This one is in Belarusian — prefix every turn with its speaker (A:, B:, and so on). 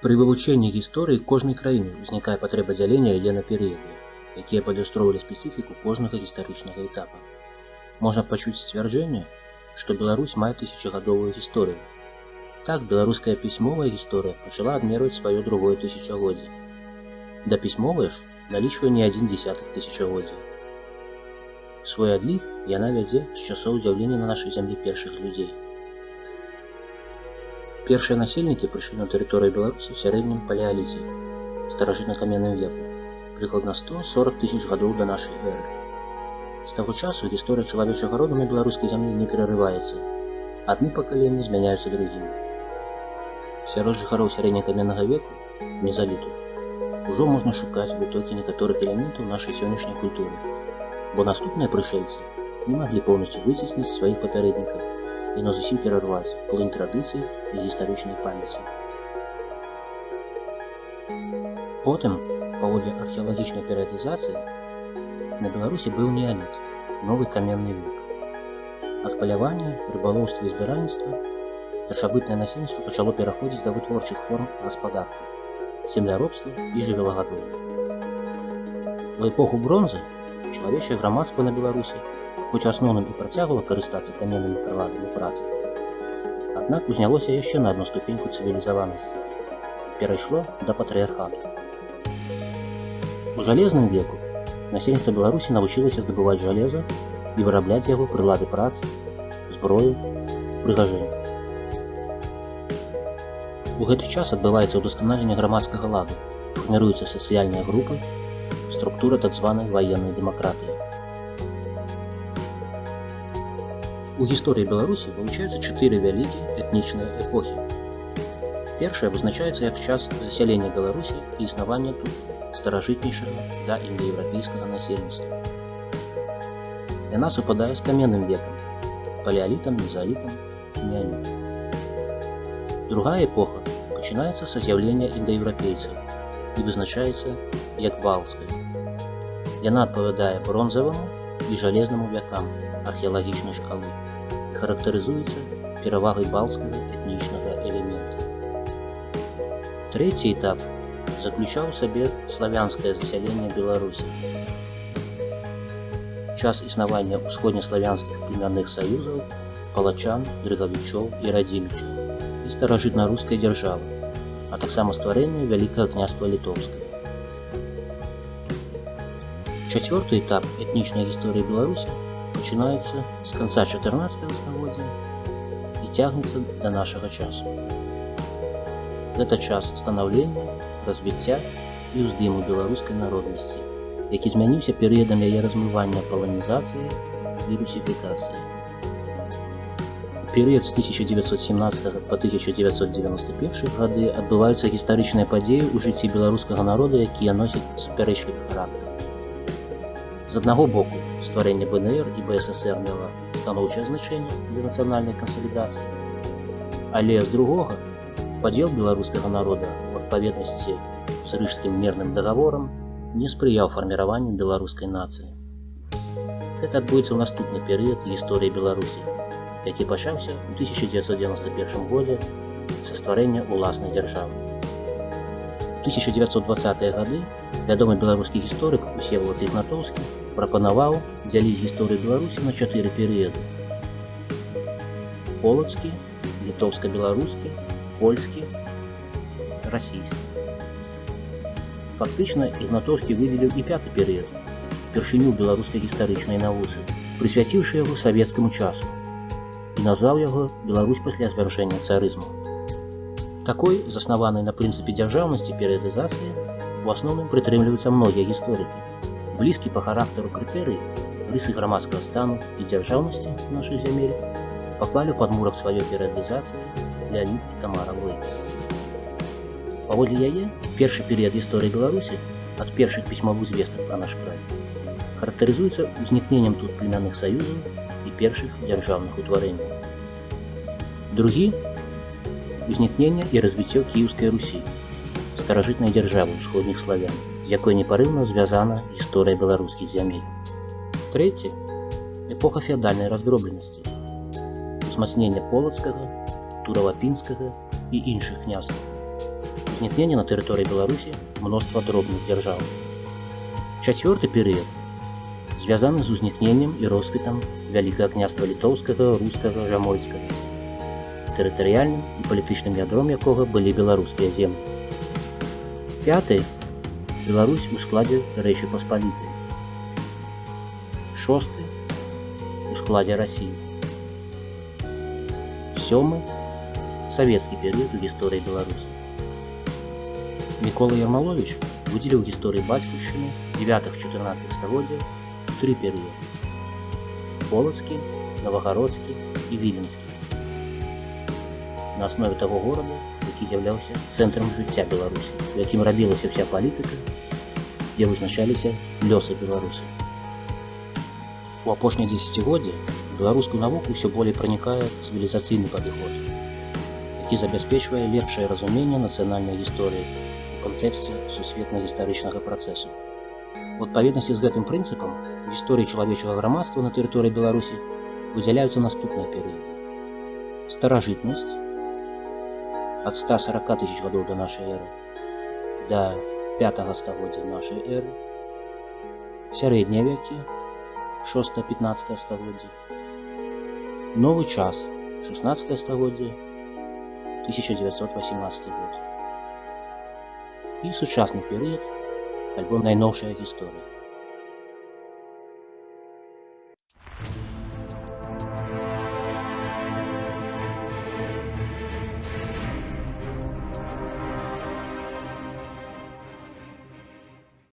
A: Пры вывучэнні гісторыі кожнай краіны ўзнікае патрэба дзялення яе на перыяды, якія падлюстроўвалі спецыфіку кожнага гістарычнага этапа. Можна пачуць сцвярджэнне, што Беларусь мае тысячагадовую гісторыю. Так, беларуская пісьмовая гісторыя пачала адмерваць сваё другое тысячагоддзе. Да пісьмовай ж налічвае не адзін дзесятак тысячагоддзя. Свой адлік яна вядзе з часоў з'яўлення на нашай зямлі першых людзей. Першыя насельнікі прыйшлі на тэрыторыю Беларусі ў сярэднім палеаліце, старажытна-каменным веку, прыкладна 140 тысяч гадоў да нашай эры. З таго часу гісторыя чалавечага роду на беларускай зямлі не перарываецца. Адны пакаленні змяняюцца другімі. Сярод жыхароў сярэднекаменнага веку, мезаліту, ужо можна шукаць вытокі некаторых элементаў нашай сённяшняй культуры, бо наступныя прышэльцы не маглі поўнасцю выцесніць сваіх папярэднікаў і зусім перарваць плынь традыцый і гістарычнай памяці. Потым, паводле археалагічнай перыядызацыі, на Беларусі быў неаліт, новы каменны век. Ад палявання, рыбалоўства і збіральніцтва першабытнае насельніцтва пачало пераходзіць да вытворчых форм гаспадаркі, земляробства і жывёлагадоўлі. У эпоху бронзы чалавечае грамадства на Беларусі хоць у асноўным і працягвала карыстацца каменнымі прыладамі працы, аднак узнялося яшчэ на адну ступеньку цывілізаванасці, перайшло да патрыярхату. У жалезным веку насельніцтва Беларусі навучылася здабываць жалеза і вырабляць яго прылады працы, зброю, прыгажэння. У гэты час адбываецца ўдасканаленне грамадскага ладу, фарміруюцца сацыяльныя групы, структура так званай ваеннай дэмакратыі. У гісторыі Беларусі вылучаюцца 4 вялікія этнічныя эпохі. Першая вызначаецца як час засялення Беларусі і існавання тут старажытнейшага да індаеўрапейскага насельніцтва. Яна супадае з каменным векам, палеалітам, мезалітам, неалітам. Другая эпоха пачынаецца са з'яўлення індаеўрапейцаў і вызначаецца як балцкая. Яна адпавядае бронзаваму і жалезнаму вякам археалагічнай шкалы і характарызуецца перавагай балцкага этнічнага элемента. Трэці этап заключаў у сабе славянскае засяленне Беларусі. Час існавання ўсходнеславянскіх племянных саюзаў, палачан, дрыгавічоў і радзімічаў і старажытна-рускай дзяржавы, а таксама стварэнне Вялікага княства Літоўскае. Чацвёрты этап этнічнай гісторыі Беларусі пачынаецца з канца 14 стагоддзя і цягнецца да нашага часу. Гэта час станаўлення, развіцця і ўздыму беларускай народнасці, які змяніўся перыядам яе размывання паланізацыі і русіфікацыі. У перыяд з 1917 па 1991 гады адбываюцца гістарычныя падзеі ў жыцці беларускага народа, якія носяць супярэчлівы характар. З аднаго боку, стварэнне БНР і БССР мела станоўчае значэнне для нацыянальнай кансалідацыі, але з другога, падзел беларускага народа ў адпаведнасці з рыжскім мірным дагаворам не спрыяў фарміраванню беларускай нацыі. Гэта адбудзецца ў наступны перыяд гісторыі Беларусі, які пачаўся ў 1991 годзе са стварэння ўласнай дзяржавы. У 1920-е гады вядомы беларускі гісторык Усевалад Ігнатоўскі прапанаваў дзяліць гісторыю Беларусі на 4 перыяды: полацкі, літоўска-беларускі, польскі, расійскі. Фактычна, Ігнатоўскі выдзеліў і 5-й перыяд, упершыню ў беларускай гістарычнай навуцы, прысвяціўшы яго савецкаму часу, і назваў яго «Беларусь пасля звяржэння царызму». Такой, заснаванай на прынцыпе дзяржаўнасці перыядызацыі, у асноўным прытрымліваюцца многія гісторыкі. Блізкі па характару крытэрый, рысы грамадскага стану і дзяржаўнасці нашых зямель паклалі ў падмурак сваёй перыядызацыі Леанід і Тамара Лойк. Паводле яе, першы перыяд гісторыі Беларусі ад першых пісьмовых звестак пра наш край характарызуецца ўзнікненнем тут племянных саюзаў і першых дзяржаўных утварэнняў. Другі – узнікнення і развіццё Кіеўскай Русі, старажытнай дзяржавы ўсходніх славян, з якой непарыўна звязана гісторыя беларускіх зямель. Трэці – эпоха феадальнай раздробленасці, узмацнення полацкага, туравапінскага і іншых княстваў, узнікнення на тэрыторыі Беларусі мноства дробных дзяржаў. Чацвёрты перыяд звязаны з узнікненнем і росквітам Вялікага княства літоўскага, рускага, жамойцкага, тэрытарыяльным і палітычным ядром якога былі беларускія землі. Пяты – Беларусь у складзе Рэчы Паспалітай. Шосты – у складзе Расіі. Сёмы – савецкі перыяд у гісторыі Беларусі. Мікола Ярмаловіч выдзеліў гісторыі бацькаўшчыны 9-14 стагоддзяў тры перыяды: полацкі, навагародскі і віленскі. На аснове таго горада, які з'яўляўся цэнтрам жыцця Беларусі, у якім рабілася вся палітыка, дзе вызначаліся лёсы беларусаў. У апошнія дзесяцігоддзі у беларускую навуку ўсё болей пранікае цывілізацыйны падыход, які забяспечвае лепшае разуменне нацыянальнай гісторыі у кантэксце сусветна-гістарычнага працэсу. У адпаведнасці з гэтым прынцыпам у гісторыі чалавечага грамадства на тэрыторыі Беларусі выдзяляюцца наступныя перыяды: старажытнасць ад 140 тысяч гадоў да нашай эры да 5 стагоддзя нашай эры, сярэднія вякі 6-15 стагоддзя, новы час 16 стагоддзя 1918 год і сучасны перыяд альбо найноўшая гісторыя.